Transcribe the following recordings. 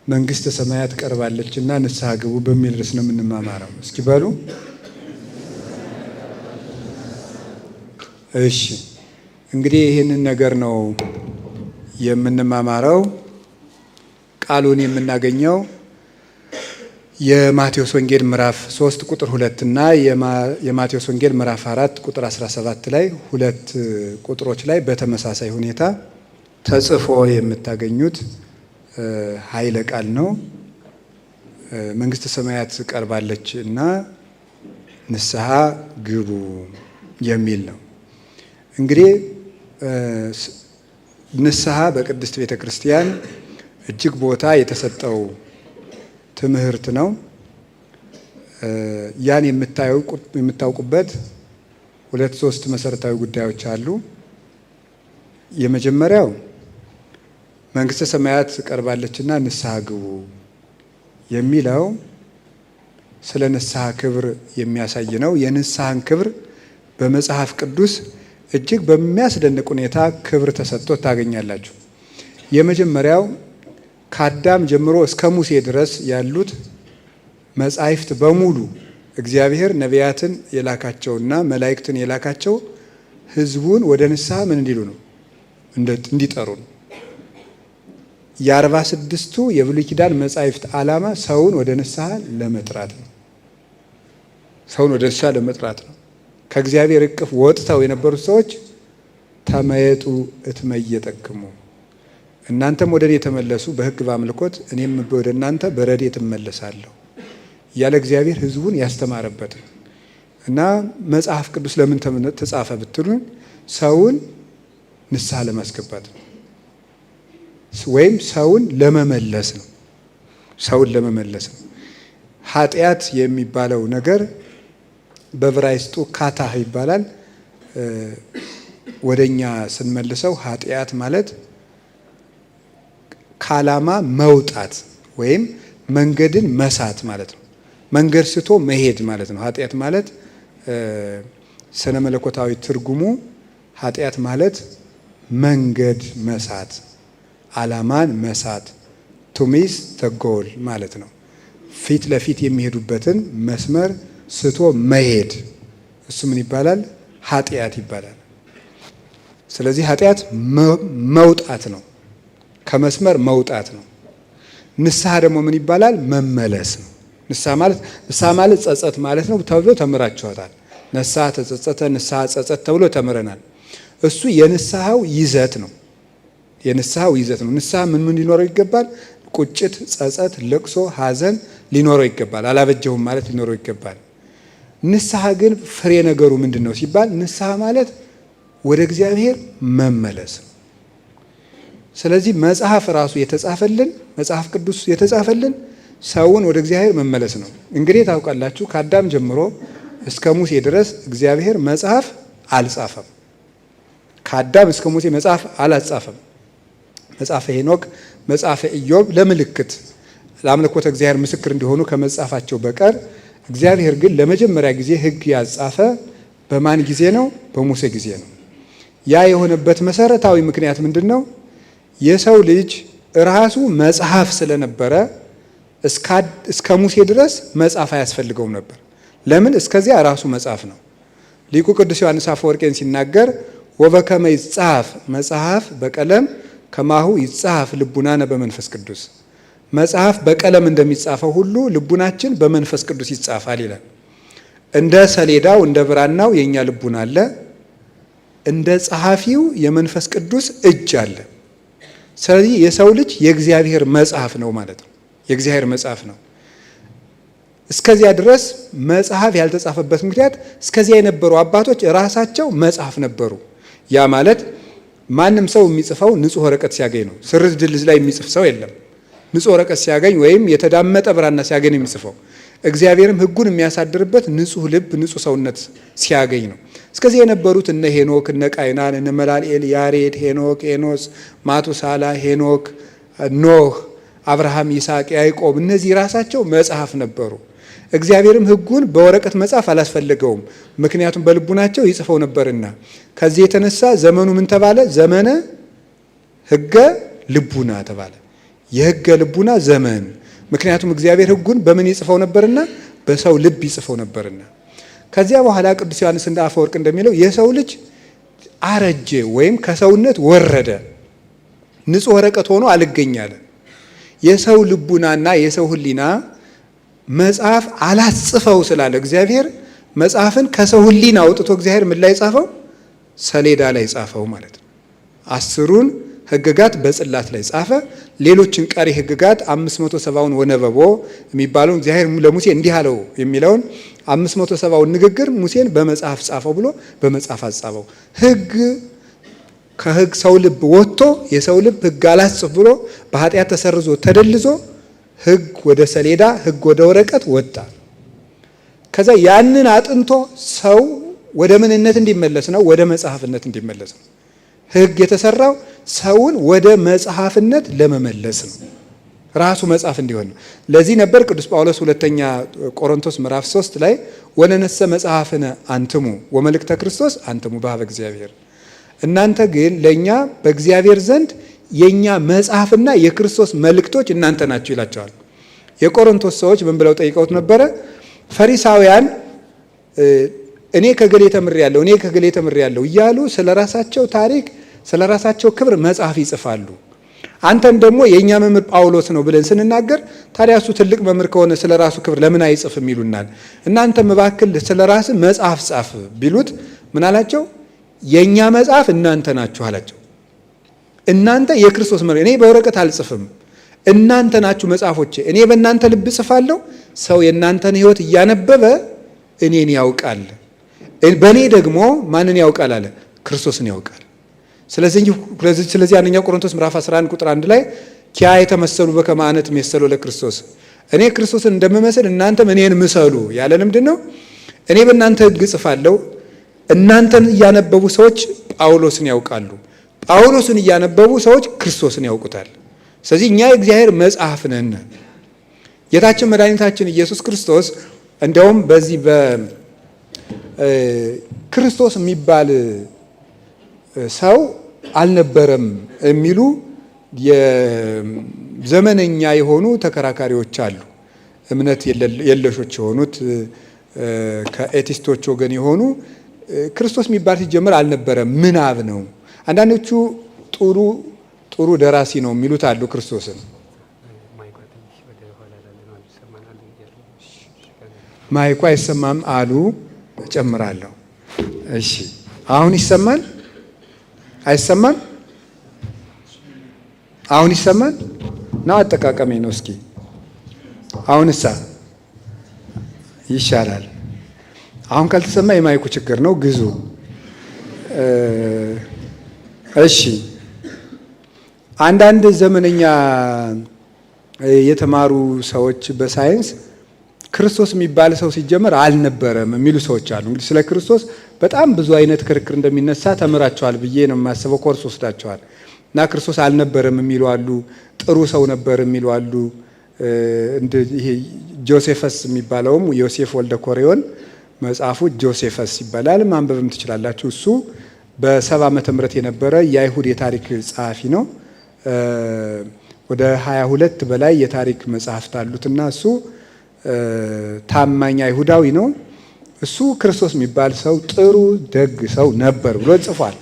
መንግስተ ሰማያት ቀርባለችና ንስሐ ግቡ በሚል ርዕስ ነው የምንማማረው። እስኪ በሉ እሺ። እንግዲህ ይህንን ነገር ነው የምንማማረው። ቃሉን የምናገኘው የማቴዎስ ወንጌል ምዕራፍ 3 ቁጥር 2 እና የማቴዎስ ወንጌል ምዕራፍ 4 ቁጥር 17 ላይ ሁለት ቁጥሮች ላይ በተመሳሳይ ሁኔታ ተጽፎ የምታገኙት ኃይለ ቃል ነው። መንግስተ ሰማያት ቀርባለች እና ንስሐ ግቡ የሚል ነው። እንግዲህ ንስሐ በቅድስት ቤተ ክርስቲያን እጅግ ቦታ የተሰጠው ትምህርት ነው። ያን የምታውቁበት ሁለት ሶስት መሰረታዊ ጉዳዮች አሉ። የመጀመሪያው መንግስተ ሰማያት ቀርባለችና ንስሐ ግቡ የሚለው ስለ ንስሐ ክብር የሚያሳይ ነው። የንስሐን ክብር በመጽሐፍ ቅዱስ እጅግ በሚያስደንቅ ሁኔታ ክብር ተሰጥቶ ታገኛላችሁ። የመጀመሪያው ከአዳም ጀምሮ እስከ ሙሴ ድረስ ያሉት መጻሕፍት በሙሉ እግዚአብሔር ነቢያትን የላካቸውና መላእክትን የላካቸው ሕዝቡን ወደ ንስሐ ምን እንዲሉ ነው? እንዲጠሩ ነው። የ46ቱ የብሉይ ኪዳን መጻሕፍት ዓላማ ሰውን ወደ ንስሐ ለመጥራት ነው። ሰውን ወደ ንስሐ ለመጥራት ነው። ከእግዚአብሔር እቅፍ ወጥተው የነበሩት ሰዎች ተመየጡ እትመየጠክሙ፣ እናንተም ወደ እኔ ተመለሱ በሕግ በአምልኮት እኔም ወደ እናንተ በረድኤት እመለሳለሁ እያለ እግዚአብሔር ሕዝቡን ያስተማረበት ነው። እና መጽሐፍ ቅዱስ ለምን ተጻፈ ብትሉን ሰውን ንስሐ ለማስገባት ነው፣ ወይም ሰውን ለመመለስ ነው። ሰውን ለመመለስ ነው። ኃጢአት የሚባለው ነገር በዕብራይስጡ ካታህ ይባላል። ወደኛ ስንመልሰው ኃጢአት ማለት ከዓላማ መውጣት ወይም መንገድን መሳት ማለት ነው። መንገድ ስቶ መሄድ ማለት ነው። ኃጢአት ማለት ስነ መለኮታዊ ትርጉሙ ኃጢአት ማለት መንገድ መሳት፣ ዓላማን መሳት፣ ቱሚስ ተጎል ማለት ነው። ፊት ለፊት የሚሄዱበትን መስመር ስቶ መሄድ፣ እሱ ምን ይባላል? ኃጢአት ይባላል። ስለዚህ ኃጢአት መውጣት ነው፣ ከመስመር መውጣት ነው። ንስሐ ደግሞ ምን ይባላል? መመለስ ነው። ንስሐ ማለት ጸጸት ማለት ነው ተብሎ ተምራችኋታል። ንስሐ ተጸጸተ፣ ንስሐ ጸጸት ተብሎ ተምረናል። እሱ የንስሐው ይዘት ነው። የንስሐው ይዘት ነው። ንስሐ ምን ሊኖረው ይገባል? ቁጭት፣ ጸጸት፣ ለቅሶ፣ ሐዘን ሊኖረው ይገባል። አላበጀሁም ማለት ሊኖረው ይገባል። ንስሐ ግን ፍሬ ነገሩ ምንድን ነው ሲባል ንስሐ ማለት ወደ እግዚአብሔር መመለስ ነው። ስለዚህ መጽሐፍ ራሱ የተጻፈልን መጽሐፍ ቅዱስ የተጻፈልን ሰውን ወደ እግዚአብሔር መመለስ ነው። እንግዲህ ታውቃላችሁ ከአዳም ጀምሮ እስከ ሙሴ ድረስ እግዚአብሔር መጽሐፍ አልጻፈም። ከአዳም እስከ ሙሴ መጽሐፍ አላጻፈም። መጽሐፈ ሄኖክ፣ መጽሐፈ ኢዮብ ለምልክት ለአምልኮተ እግዚአብሔር ምስክር እንዲሆኑ ከመጻፋቸው በቀር እግዚአብሔር ግን ለመጀመሪያ ጊዜ ሕግ ያጻፈ በማን ጊዜ ነው? በሙሴ ጊዜ ነው። ያ የሆነበት መሰረታዊ ምክንያት ምንድን ነው? የሰው ልጅ ራሱ መጽሐፍ ስለነበረ እስከ ሙሴ ድረስ መጽሐፍ አያስፈልገውም ነበር። ለምን? እስከዚያ ራሱ መጽሐፍ ነው። ሊቁ ቅዱስ ዮሐንስ አፈወርቄን ሲናገር ወበከመ ይጻፍ መጽሐፍ በቀለም ከማሁ ይጻፍ ልቡናነ በመንፈስ ቅዱስ፣ መጽሐፍ በቀለም እንደሚጻፈው ሁሉ ልቡናችን በመንፈስ ቅዱስ ይጻፋል ይላል። እንደ ሰሌዳው እንደ ብራናው የኛ ልቡና አለ፣ እንደ ጸሐፊው የመንፈስ ቅዱስ እጅ አለ። ስለዚህ የሰው ልጅ የእግዚአብሔር መጽሐፍ ነው ማለት ነው። የእግዚአብሔር መጽሐፍ ነው። እስከዚያ ድረስ መጽሐፍ ያልተጻፈበት ምክንያት እስከዚያ የነበሩ አባቶች ራሳቸው መጽሐፍ ነበሩ። ያ ማለት ማንም ሰው የሚጽፈው ንጹሕ ወረቀት ሲያገኝ ነው። ስርዝ ድልዝ ላይ የሚጽፍ ሰው የለም። ንጹሕ ወረቀት ሲያገኝ ወይም የተዳመጠ ብራና ሲያገኝ ነው የሚጽፈው። እግዚአብሔርም ሕጉን የሚያሳድርበት ንጹሕ ልብ፣ ንጹሕ ሰውነት ሲያገኝ ነው። እስከዚህ የነበሩት እነ ሄኖክ፣ እነ ቃይናን፣ እነ መላልኤል፣ ያሬድ፣ ሄኖክ፣ ኤኖስ፣ ማቱሳላ፣ ሄኖክ፣ ኖህ፣ አብርሃም፣ ይስሐቅ፣ ያዕቆብ እነዚህ ራሳቸው መጽሐፍ ነበሩ። እግዚአብሔርም ሕጉን በወረቀት መጻፍ አላስፈለገውም፣ ምክንያቱም በልቡናቸው ይጽፈው ነበርና። ከዚህ የተነሳ ዘመኑ ምን ተባለ? ዘመነ ሕገ ልቡና ተባለ። የሕገ ልቡና ዘመን። ምክንያቱም እግዚአብሔር ሕጉን በምን ይጽፈው ነበርና? በሰው ልብ ይጽፈው ነበርና። ከዚያ በኋላ ቅዱስ ዮሐንስ አፈወርቅ እንደሚለው የሰው ልጅ አረጀ ወይም ከሰውነት ወረደ፣ ንጹሕ ወረቀት ሆኖ አልገኛለ። የሰው ልቡናና የሰው ሕሊና መጽሐፍ አላጽፈው ስላለ እግዚአብሔር መጽሐፍን ከሰው ሕሊና አውጥቶ እግዚአብሔር ምን ላይ ጻፈው? ሰሌዳ ላይ ጻፈው ማለት ነው። 10ሩን ሕግጋት በጽላት ላይ ጻፈ። ሌሎችን ቀሪ ሕግጋት 570ውን ወነበቦ የሚባለውን እግዚአብሔር ለሙሴ እንዲህ አለው የሚለውን 570ውን ንግግር ሙሴን በመጽሐፍ ጻፈው ብሎ በመጽሐፍ አጻፈው። ሕግ ከሕግ ሰው ልብ ወጥቶ የሰው ልብ ሕግ አላጽፍ ብሎ በኃጢአት ተሰርዞ ተደልዞ ሕግ ወደ ሰሌዳ ሕግ ወደ ወረቀት ወጣ። ከዛ ያንን አጥንቶ ሰው ወደ ምንነት እንዲመለስ ነው? ወደ መጽሐፍነት እንዲመለስ ነው። ሕግ የተሰራው ሰውን ወደ መጽሐፍነት ለመመለስ ነው። ራሱ መጽሐፍ እንዲሆን ነው። ለዚህ ነበር ቅዱስ ጳውሎስ ሁለተኛ ቆሮንቶስ ምዕራፍ 3 ላይ ወነነሰ መጽሐፍነ አንትሙ ወመልእክተ ክርስቶስ አንትሙ በኀበ እግዚአብሔር፣ እናንተ ግን ለእኛ በእግዚአብሔር ዘንድ የእኛ መጽሐፍና የክርስቶስ መልእክቶች እናንተ ናችሁ ይላቸዋል። የቆሮንቶስ ሰዎች ምን ብለው ጠይቀውት ነበረ? ፈሪሳውያን እኔ ከገሌ ተምሬያለሁ እኔ ከገሌ ተምሬያለሁ እያሉ ስለ ራሳቸው ታሪክ ስለ ራሳቸው ክብር መጽሐፍ ይጽፋሉ። አንተን ደግሞ የእኛ መምህር ጳውሎስ ነው ብለን ስንናገር ታዲያ እሱ ትልቅ መምህር ከሆነ ስለ ራሱ ክብር ለምን አይጽፍም ይሉናል። እናንተ መባክል ስለ ራስ መጽሐፍ ጻፍ ቢሉት ምን አላቸው? የእኛ መጽሐፍ እናንተ ናችሁ አላቸው። እናንተ የክርስቶስ መምህር፣ እኔ በወረቀት አልጽፍም፣ እናንተ ናችሁ መጽሐፎቼ። እኔ በእናንተ ልብ ጽፋለሁ። ሰው የእናንተን ሕይወት እያነበበ እኔን ያውቃል። በእኔ ደግሞ ማንን ያውቃል አለ? ክርስቶስን ያውቃል። ስለዚህ አንደኛ ቆሮንቶስ ምዕራፍ 11 ቁጥር 1 ላይ ኪያ የተመሰሉ በከመ አነ እትሜሰሎ ለክርስቶስ፣ እኔ ክርስቶስን እንደምመስል እናንተም እኔን ምሰሉ ያለ ምንድን ነው? እኔ በእናንተ ሕግ ጽፋለሁ። እናንተን እያነበቡ ሰዎች ጳውሎስን ያውቃሉ። ጳውሎስን እያነበቡ ሰዎች ክርስቶስን ያውቁታል። ስለዚህ እኛ የእግዚአብሔር መጽሐፍ ነን። ጌታችን መድኃኒታችን ኢየሱስ ክርስቶስ እንደውም በዚህ በክርስቶስ የሚባል ሰው አልነበረም የሚሉ የዘመነኛ የሆኑ ተከራካሪዎች አሉ። እምነት የለሾች የሆኑት ከኤቲስቶች ወገን የሆኑ ክርስቶስ የሚባል ሲጀምር አልነበረም፣ ምናብ ነው። አንዳንዶቹ ጥሩ ደራሲ ነው የሚሉት አሉ ክርስቶስን። ማይኳ አይሰማም አሉ። እጨምራለሁ። እሺ አሁን ይሰማል? አይሰማም? አሁን ይሰማል? ነው አጠቃቀሜ ነው። እስኪ አሁንሳ ይሻላል? አሁን ካልተሰማ የማይኩ ችግር ነው፣ ግዙ። እሺ አንዳንድ ዘመነኛ የተማሩ ሰዎች በሳይንስ ክርስቶስ የሚባል ሰው ሲጀመር አልነበረም የሚሉ ሰዎች አሉ። እንግዲህ ስለ ክርስቶስ በጣም ብዙ አይነት ክርክር እንደሚነሳ ተምራቸዋል ብዬ ነው የማስበው። ኮርስ ወስዳቸዋል። እና ክርስቶስ አልነበረም የሚሉ አሉ፣ ጥሩ ሰው ነበር የሚሉ አሉ። ይሄ ጆሴፈስ የሚባለውም ዮሴፍ ወልደ ኮሬዮን መጽሐፉ ጆሴፈስ ይባላል፣ ማንበብም ትችላላችሁ። እሱ በ70 ዓመተ ምህረት የነበረ የአይሁድ የታሪክ ጸሐፊ ነው። ወደ 22 በላይ የታሪክ መጽሐፍት አሉትና እሱ ታማኝ አይሁዳዊ ነው። እሱ ክርስቶስ የሚባል ሰው ጥሩ ደግ ሰው ነበር ብሎ ጽፏል።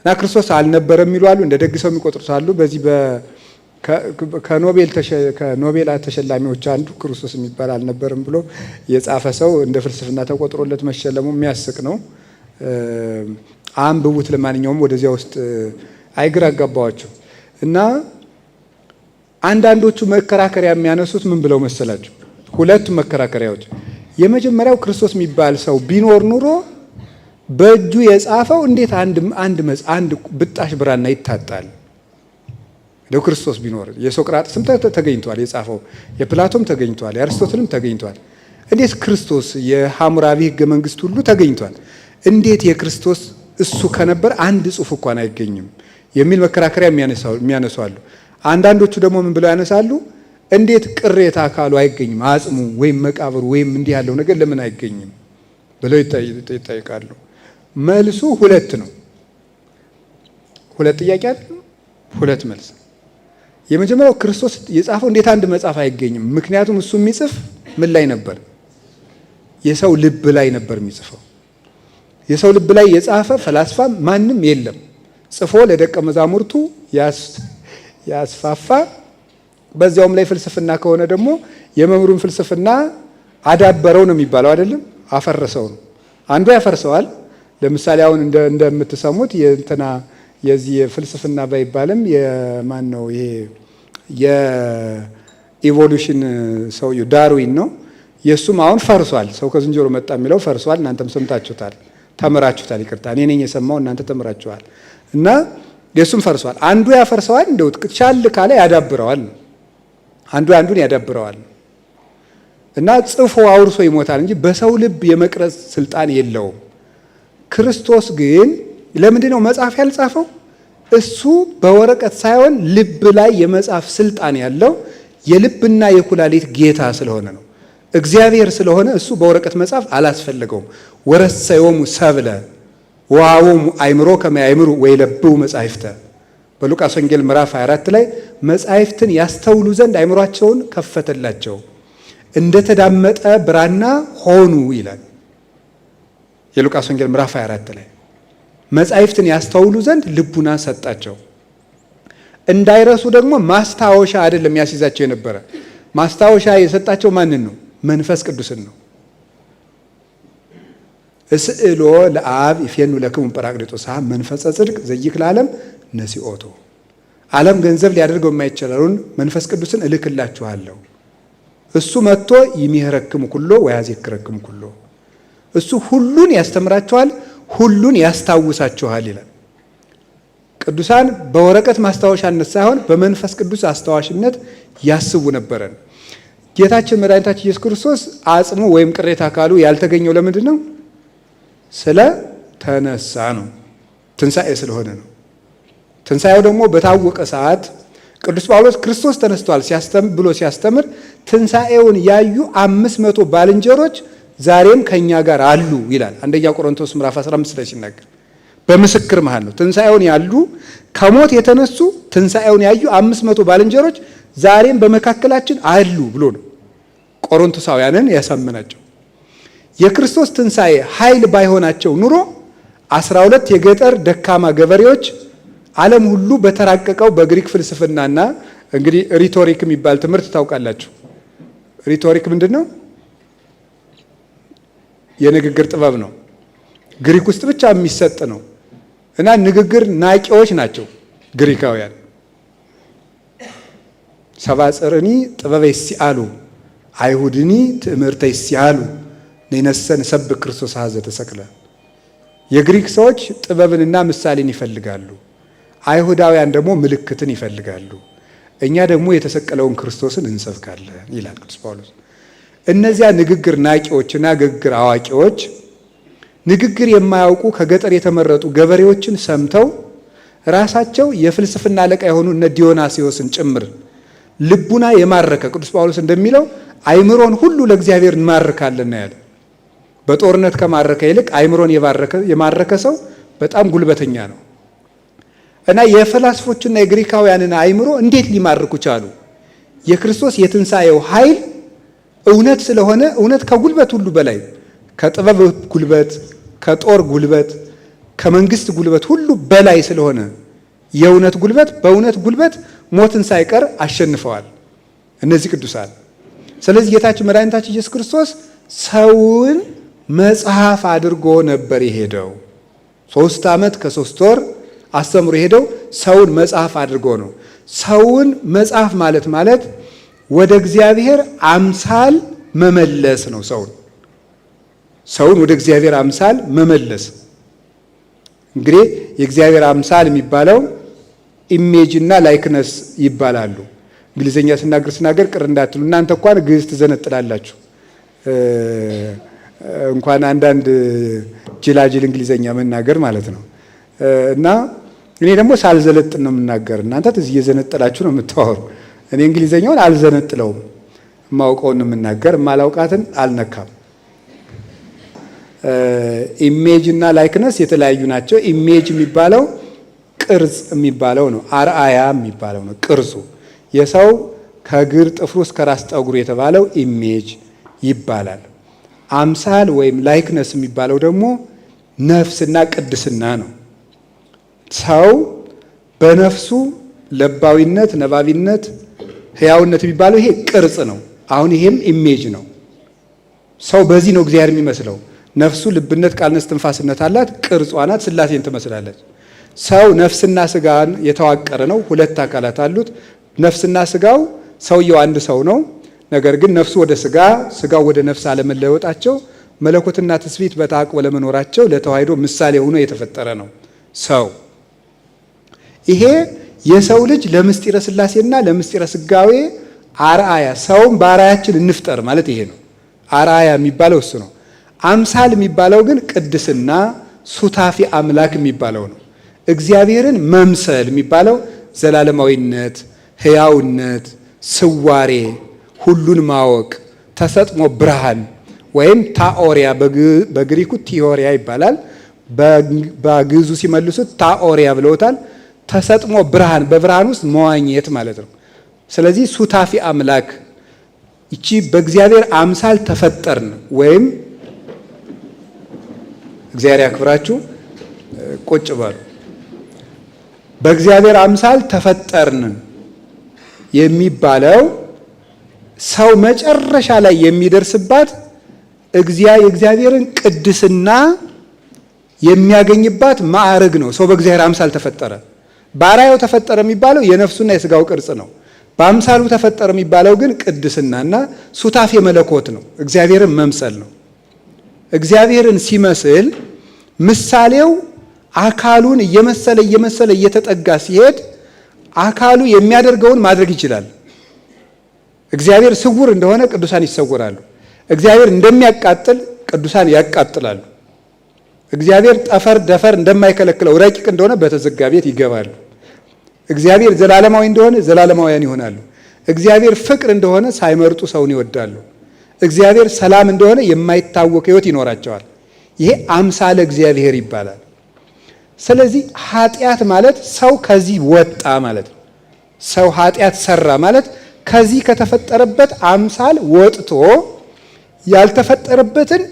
እና ክርስቶስ አልነበረም የሚሉ አሉ፣ እንደ ደግ ሰው የሚቆጥሩት አሉ። በዚህ ከኖቤል ተሸላሚዎች አንዱ ክርስቶስ የሚባል አልነበረም ብሎ የጻፈ ሰው እንደ ፍልስፍና ተቆጥሮለት መሸለሙ የሚያስቅ ነው። አንብቡት። ለማንኛውም ወደዚያ ውስጥ አይግራ አጋባዋቸው እና አንዳንዶቹ መከራከሪያ የሚያነሱት ምን ብለው መሰላቸው? ሁለቱ መከራከሪያዎች። የመጀመሪያው ክርስቶስ የሚባል ሰው ቢኖር ኑሮ በእጁ የጻፈው እንዴት አንድ ብጣሽ ብራና ይታጣል? ለክርስቶስ ቢኖር የሶቅራጥስም ተገኝቷል የጻፈው፣ የፕላቶም ተገኝቷል፣ የአርስቶትልም ተገኝቷል። እንዴት ክርስቶስ የሐሙራቢ ሕገ መንግስት ሁሉ ተገኝቷል። እንዴት የክርስቶስ እሱ ከነበር አንድ ጽሑፍ እንኳን አይገኝም የሚል መከራከሪያ የሚያነሱ አሉ። አንዳንዶቹ ደግሞ ምን ብለው ያነሳሉ? እንዴት ቅሬታ አካሉ አይገኝም፣ አጽሙ ወይም መቃብሩ ወይም እንዲህ ያለው ነገር ለምን አይገኝም ብለው ይጠይቃሉ። መልሱ ሁለት ነው። ሁለት ጥያቄ አለ፣ ሁለት መልስ። የመጀመሪያው ክርስቶስ የጻፈው እንዴት አንድ መጽሐፍ አይገኝም? ምክንያቱም እሱ የሚጽፍ ምን ላይ ነበር? የሰው ልብ ላይ ነበር የሚጽፈው። የሰው ልብ ላይ የጻፈ ፈላስፋ ማንም የለም። ጽፎ ለደቀ መዛሙርቱ ያስፋፋ፣ በዚያውም ላይ ፍልስፍና ከሆነ ደግሞ የመምህሩን ፍልስፍና አዳበረው ነው የሚባለው አይደለም፣ አፈረሰው ነው። አንዱ ያፈርሰዋል። ለምሳሌ አሁን እንደምትሰሙት የእንትና የዚህ ፍልስፍና ባይባልም የማን ነው ይሄ የኢቮሉሽን ሰውዬው ዳርዊን ነው። የእሱም አሁን ፈርሷል። ሰው ከዝንጀሮ መጣ የሚለው ፈርሷል። እናንተም ሰምታችሁታል፣ ተምራችሁታል። ይቅርታ እኔ ነኝ የሰማው፣ እናንተ ተምራችኋል። እና የእሱም ፈርሷል። አንዱ ያፈርሰዋል፣ እንደው ቻል ካለ ያዳብረዋል። አንዱ አንዱን ያዳብረዋል። እና ጽፎ አውርሶ ይሞታል እንጂ በሰው ልብ የመቅረጽ ስልጣን የለውም። ክርስቶስ ግን ለምንድን ነው መጽሐፍ ያልጻፈው? እሱ በወረቀት ሳይሆን ልብ ላይ የመጻፍ ስልጣን ያለው የልብና የኩላሊት ጌታ ስለሆነ ነው። እግዚአብሔር ስለሆነ እሱ በወረቀት መጻፍ አላስፈለገውም። ወረሰዮሙ ሰብለ ወሀቦሙ አእምሮ ከመ ያእምሩ ወይለብቡ መጻሕፍተ በሉቃስ ወንጌል ምዕራፍ 24 ላይ መጻሕፍትን ያስተውሉ ዘንድ አእምሯቸውን ከፈተላቸው፣ እንደተዳመጠ ብራና ሆኑ ይላል። የሉቃስ ወንጌል ምዕራፍ 24 ላይ መጻሕፍትን ያስተውሉ ዘንድ ልቡና ሰጣቸው። እንዳይረሱ ደግሞ ማስታወሻ አይደለም ያስይዛቸው የነበረ፣ ማስታወሻ የሰጣቸው ማንን ነው? መንፈስ ቅዱስን ነው። እስእሎ ለአብ ይፌኑ ለክሙ ጰራቅሊጦስ መንፈሰ ጽድቅ ዘይክል ዓለም ነሲኦቶ፣ ዓለም ገንዘብ ሊያደርገው የማይቻለውን መንፈስ ቅዱስን እልክላችኋለሁ። እሱ መጥቶ ይሚህረክሙ ኩሎ ወያዜክረክሙ ኩሎ፣ እሱ ሁሉን ያስተምራችኋል፣ ሁሉን ያስታውሳችኋል ይላል። ቅዱሳን በወረቀት ማስታወሻነት ሳይሆን በመንፈስ ቅዱስ አስታዋሽነት ያስቡ ነበረን። ጌታችን መድኃኒታችን ኢየሱስ ክርስቶስ አጽሙ ወይም ቅሬታ አካሉ ያልተገኘው ለምንድን ነው? ስለ ተነሳ ነው። ትንሣኤ ስለሆነ ነው። ትንሣኤው ደግሞ በታወቀ ሰዓት ቅዱስ ጳውሎስ ክርስቶስ ተነስቷል ብሎ ሲያስተምር ትንሣኤውን ያዩ 500 ባልንጀሮች ዛሬም ከኛ ጋር አሉ ይላል። አንደኛ ቆሮንቶስ ምዕራፍ 15 ላይ ሲናገር በምስክር መሃል ነው። ትንሣኤውን ያሉ ከሞት የተነሱ ትንሣኤውን ያዩ 500 ባልንጀሮች ዛሬም በመካከላችን አሉ ብሎ ነው ቆሮንቶሳውያንን ያሳመናቸው። የክርስቶስ ትንሣኤ ኃይል ባይሆናቸው ኑሮ 12 የገጠር ደካማ ገበሬዎች ዓለም ሁሉ በተራቀቀው በግሪክ ፍልስፍናና እንግዲህ ሪቶሪክ የሚባል ትምህርት ታውቃላችሁ። ሪቶሪክ ምንድን ነው? የንግግር ጥበብ ነው። ግሪክ ውስጥ ብቻ የሚሰጥ ነው እና ንግግር ናቂዎች ናቸው ግሪካውያን። ሰብአ ጽርኒ ጥበበ ይሲአሉ አይሁድኒ ትእምርተ ይሲአሉ ነይነሰ ንሰብክ ክርስቶስ ሀዘ ተሰቅለ። የግሪክ ሰዎች ጥበብንና ምሳሌን ይፈልጋሉ፣ አይሁዳውያን ደግሞ ምልክትን ይፈልጋሉ። እኛ ደግሞ የተሰቀለውን ክርስቶስን እንሰብካለን ይላል ቅዱስ ጳውሎስ። እነዚያ ንግግር ናቂዎችና ንግግር አዋቂዎች ንግግር የማያውቁ ከገጠር የተመረጡ ገበሬዎችን ሰምተው ራሳቸው የፍልስፍና አለቃ የሆኑ እነ ዲዮናስዮስን ጭምር ልቡና የማረከ ቅዱስ ጳውሎስ እንደሚለው አይምሮን ሁሉ ለእግዚአብሔር እንማርካለን ያለ። በጦርነት ከማረከ ይልቅ አይምሮን የማረከ ሰው በጣም ጉልበተኛ ነው። እና የፈላስፎችና የግሪካውያንን አይምሮ እንዴት ሊማርኩ ቻሉ? የክርስቶስ የትንሣኤው ኃይል እውነት ስለሆነ፣ እውነት ከጉልበት ሁሉ በላይ ከጥበብ ጉልበት፣ ከጦር ጉልበት፣ ከመንግስት ጉልበት ሁሉ በላይ ስለሆነ የእውነት ጉልበት በእውነት ጉልበት ሞትን ሳይቀር አሸንፈዋል እነዚህ ቅዱሳን። ስለዚህ ጌታችን መድኃኒታችን ኢየሱስ ክርስቶስ ሰውን መጽሐፍ አድርጎ ነበር የሄደው። 3 ዓመት ከ3 ወር አስተምሮ የሄደው ሰውን መጽሐፍ አድርጎ ነው። ሰውን መጽሐፍ ማለት ወደ እግዚአብሔር አምሳል መመለስ ነው። ሰውን ወደ እግዚአብሔር አምሳል መመለስ። እንግዲህ የእግዚአብሔር አምሳል የሚባለው ኢሜጅ እና ላይክነስ ይባላሉ። እንግሊዘኛ ስናገር ቅር እንዳትሉ፣ እናንተ እንኳን ግዕዝ ትዘነጥላላችሁ። እንኳን አንዳንድ ጅላጅል እንግሊዘኛ መናገር ማለት ነው። እና እኔ ደግሞ ሳልዘለጥን ነው የምናገር፣ እናንተ እዚህ እየዘነጠላችሁ ነው የምታወሩ። እኔ እንግሊዘኛውን አልዘነጥለውም፣ የማውቀውን ነው የምናገር፣ የማላውቃትን አልነካም። ኢሜጅ እና ላይክነስ የተለያዩ ናቸው። ኢሜጅ የሚባለው ቅርጽ የሚባለው ነው። አርአያ የሚባለው ነው ቅርጹ። የሰው ከእግር ጥፍሩ እስከ ራስ ጠጉሩ የተባለው ኢሜጅ ይባላል። አምሳል ወይም ላይክነስ የሚባለው ደግሞ ነፍስና ቅድስና ነው። ሰው በነፍሱ ለባዊነት፣ ነባቢነት፣ ህያውነት የሚባለው ይሄ ቅርጽ ነው። አሁን ይሄም ኢሜጅ ነው። ሰው በዚህ ነው እግዚአብሔር የሚመስለው። ነፍሱ ልብነት፣ ቃልነት፣ ትንፋስነት አላት። ቅርጿ ናት። ሥላሴን ትመስላለች። ሰው ነፍስና ስጋን የተዋቀረ ነው። ሁለት አካላት አሉት። ነፍስና ስጋው ሰውየው አንድ ሰው ነው። ነገር ግን ነፍሱ ወደ ስጋ፣ ስጋው ወደ ነፍስ አለመለወጣቸው መለኮትና ትስብእት በተአቅቦ ለመኖራቸው ለተዋሕዶ ምሳሌ ሆኖ የተፈጠረ ነው ሰው። ይሄ የሰው ልጅ ለምስጢረ ሥላሴና ለምስጢረ ስጋዌ አርአያ፣ ሰውም በአርአያችን እንፍጠር ማለት ይሄ ነው። አርአያ የሚባለው እሱ ነው። አምሳል የሚባለው ግን ቅድስና፣ ሱታፊ አምላክ የሚባለው ነው። እግዚአብሔርን መምሰል የሚባለው ዘላለማዊነት፣ ህያውነት፣ ስዋሬ፣ ሁሉን ማወቅ፣ ተሰጥሞ ብርሃን ወይም ታኦሪያ፣ በግሪኩ ቲዮሪያ ይባላል። በግዕዙ ሲመልሱት ታኦሪያ ብለውታል። ተሰጥሞ ብርሃን፣ በብርሃን ውስጥ መዋኘት ማለት ነው። ስለዚህ ሱታፊ አምላክ፣ ይቺ በእግዚአብሔር አምሳል ተፈጠርን ወይም እግዚአብሔር ያክብራችሁ ቁጭ በሉ። በእግዚአብሔር አምሳል ተፈጠርን የሚባለው ሰው መጨረሻ ላይ የሚደርስባት የእግዚአብሔርን ቅድስና የሚያገኝባት ማዕረግ ነው። ሰው በእግዚአብሔር አምሳል ተፈጠረ። በአርአያው ተፈጠረ የሚባለው የነፍሱና የስጋው ቅርጽ ነው። በአምሳሉ ተፈጠረ የሚባለው ግን ቅድስናና ሱታፌ መለኮት ነው። እግዚአብሔርን መምሰል ነው። እግዚአብሔርን ሲመስል ምሳሌው አካሉን እየመሰለ እየተጠጋ ሲሄድ አካሉ የሚያደርገውን ማድረግ ይችላል። እግዚአብሔር ስውር እንደሆነ ቅዱሳን ይሰወራሉ። እግዚአብሔር እንደሚያቃጥል ቅዱሳን ያቃጥላሉ። እግዚአብሔር ጠፈር ደፈር እንደማይከለክለው ረቂቅ እንደሆነ በተዘጋ ቤት ይገባሉ። እግዚአብሔር ዘላለማዊ እንደሆነ ዘላለማውያን ይሆናሉ። እግዚአብሔር ፍቅር እንደሆነ ሳይመርጡ ሰውን ይወዳሉ። እግዚአብሔር ሰላም እንደሆነ የማይታወቅ ሕይወት ይኖራቸዋል። ይሄ አምሳለ እግዚአብሔር ይባላል። ስለዚህ ኃጢአት ማለት ሰው ከዚህ ወጣ ማለት ነው። ሰው ኃጢአት ሰራ ማለት ከዚህ ከተፈጠረበት አምሳል ወጥቶ ያልተፈጠረበትን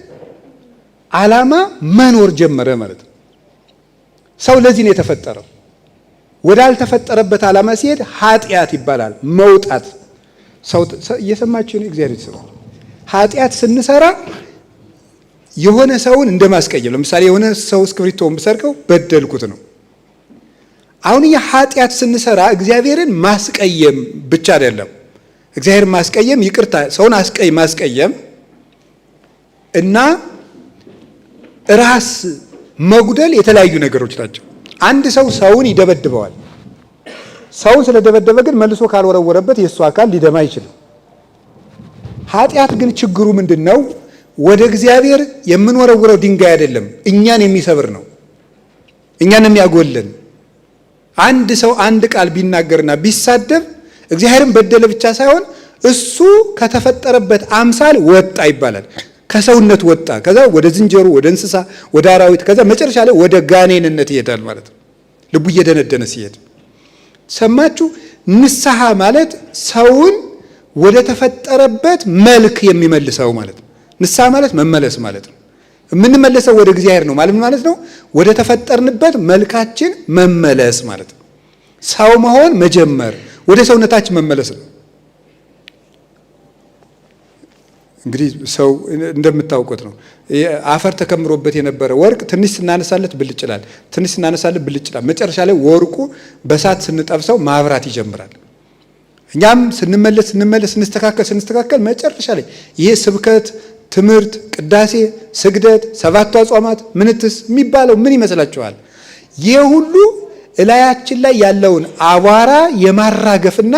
ዓላማ መኖር ጀመረ ማለት ነው። ሰው ለዚህ ነው የተፈጠረው። ወዳልተፈጠረበት ዓላማ ሲሄድ ኃጢአት ይባላል። መውጣት ሰው እየሰማችሁ ነው። እግዚአብሔር ይስማው። ኃጢአት ስንሰራ የሆነ ሰውን እንደማስቀየም፣ ለምሳሌ የሆነ ሰው እስክሪብቶውን ብሰርቀው በደልኩት ነው። አሁን ኃጢአት ስንሰራ እግዚአብሔርን ማስቀየም ብቻ አይደለም። እግዚአብሔርን ማስቀየም ይቅርታ፣ ሰውን ማስቀየም እና ራስ መጉደል የተለያዩ ነገሮች ናቸው። አንድ ሰው ሰውን ይደበድበዋል። ሰውን ስለደበደበ ግን መልሶ ካልወረወረበት የእሱ አካል ሊደማ አይችልም። ኃጢአት ግን ችግሩ ምንድን ነው? ወደ እግዚአብሔር የምንወረውረው ድንጋይ አይደለም፣ እኛን የሚሰብር ነው፣ እኛን የሚያጎልን። አንድ ሰው አንድ ቃል ቢናገርና ቢሳደብ እግዚአብሔርን በደለ ብቻ ሳይሆን እሱ ከተፈጠረበት አምሳል ወጣ ይባላል። ከሰውነት ወጣ፣ ከዛ ወደ ዝንጀሮ፣ ወደ እንስሳ፣ ወደ አራዊት፣ ከዛ መጨረሻ ላይ ወደ ጋኔንነት ይሄዳል ማለት ነው። ልቡ እየደነደነ ሲሄድ ሰማችሁ። ንስሐ ማለት ሰውን ወደ ተፈጠረበት መልክ የሚመልሰው ማለት ነው። ንስሐ ማለት መመለስ ማለት ነው። የምንመለሰው ወደ እግዚአብሔር ነው ማለት ነው። ወደ ተፈጠርንበት መልካችን መመለስ ማለት ነው። ሰው መሆን መጀመር፣ ወደ ሰውነታችን መመለስ ነው። እንግዲህ ሰው እንደምታውቁት ነው። አፈር ተከምሮበት የነበረ ወርቅ ትንሽ ስናነሳለት ብልጭ ይላል፣ ትንሽ ስናነሳለት ብልጭ ይላል። መጨረሻ ላይ ወርቁ በእሳት ስንጠብሰው ማብራት ይጀምራል። እኛም ስንመለስ ስንስተካከል መጨረሻ ላይ ይሄ ስብከት፣ ትምህርት፣ ቅዳሴ፣ ስግደት፣ ሰባቱ አጽዋማት፣ ምንትስ የሚባለው ምን ይመስላችኋል? ይህ ሁሉ እላያችን ላይ ያለውን አቧራ የማራገፍና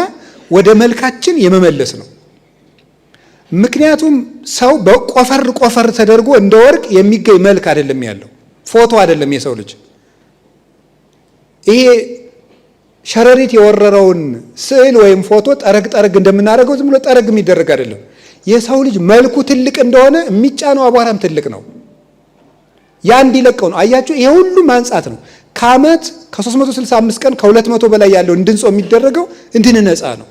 ወደ መልካችን የመመለስ ነው። ምክንያቱም ሰው በቆፈር ተደርጎ እንደ ወርቅ የሚገኝ መልክ አይደለም ያለው፣ ፎቶ አይደለም የሰው ልጅ። ይሄ ሸረሪት የወረረውን ስዕል ወይም ፎቶ ጠረግ እንደምናደርገው ዝም ብሎ ጠረግ የሚደረግ አይደለም። የሰው ልጅ መልኩ ትልቅ እንደሆነ የሚጫነው አቧራም ትልቅ ነው። ያ እንዲለቀው ነው። አያችሁ፣ ይሄ ሁሉ ማንጻት ነው። ከዓመት ከ365 ቀን ከ200 በላይ ያለው እንድንጾም የሚደረገው እንድንነጻ ነው።